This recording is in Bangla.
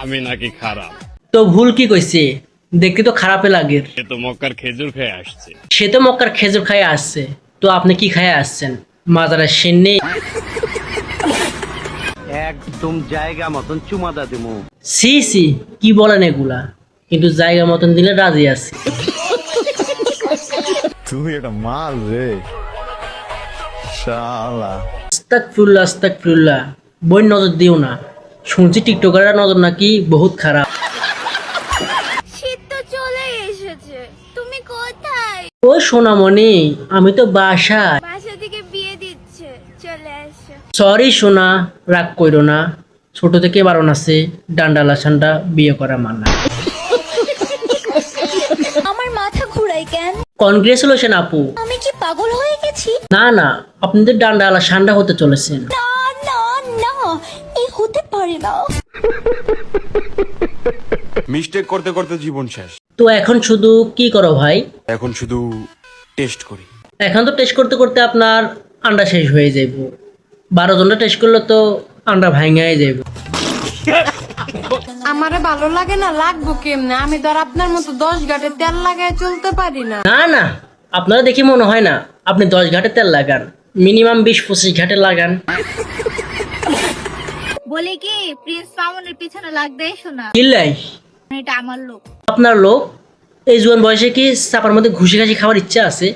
আমি নাকি খারাপ? তো ভুল কি কইছে? দেখতে তো খারাপই লাগে। সে তো মক্কার খেজুর খেয়ে আসছে। সে তো মক্কার খেজুর খাইয়ে আসছে, তো আপনি কি খাইয়ে আসছেন? মাজারের সিন্নি? একদম জায়গা মতন চুমাদা দিমু। সি সি, কি বলেন এগুলা? কিন্তু জায়গা মতন দিলে রাজি আছে। তুই একটা মাল রে শালা। আস্তাগফিরুল্লাহ আস্তাগফিরুল্লাহ। বই নজর দিও না, শুনছি টিকটকাররা নজর নাকি বহুত খারাপ। শীত তো চলে এসেছে, তুমি কোথায়? ও সোনামণি, আমি তো বাসায়। বাসা থেকে বিয়ে দিচ্ছে, চলে আসো। সরি সোনা, রাগ কইরো না। ছোট থেকে বারণ আছে, ডান্ডা লাসানটা বিয়ে করা মানা। আমার মাথা ঘুরাই কেন? কনগ্রেচুলেশন আপু। আমি কি পাগল হয়ে গেছি? না না, আপনাদের ডান্ডা লাসানটা হতে চলেছেন। না না না, এই হতে পারে না। মিস্টেক করতে করতে জীবন শেষ। তো এখন শুধু কি করো ভাই? এখন শুধু টেস্ট করি। এখন তো টেস্ট করতে করতে আপনার আন্ডা শেষ হয়ে যাইব। 12 জনটা টেস্ট করলে তো আন্ডা ভাঙাই যাইব। আমারে ভালো লাগে না, লাগবো কেমনে? আমি ধর আপনার মতো 10 ঘাটে তেল লাগায় চলতে পারি না। না না, আপনারা দেখি মনে হয় না আপনি 10 ঘাটে তেল লাগান, মিনিমাম 20-25 ঘাটে লাগান। বলে কি প্রিন্স মামুনের পিছনে লাগবে শোনা, কিল্লাই এটা আমার লোক। আপনার লোক? এই জোয়ান বয়সে কি চাপার মধ্যে ঘুষি ঘাসি খাওয়ার ইচ্ছা আছে?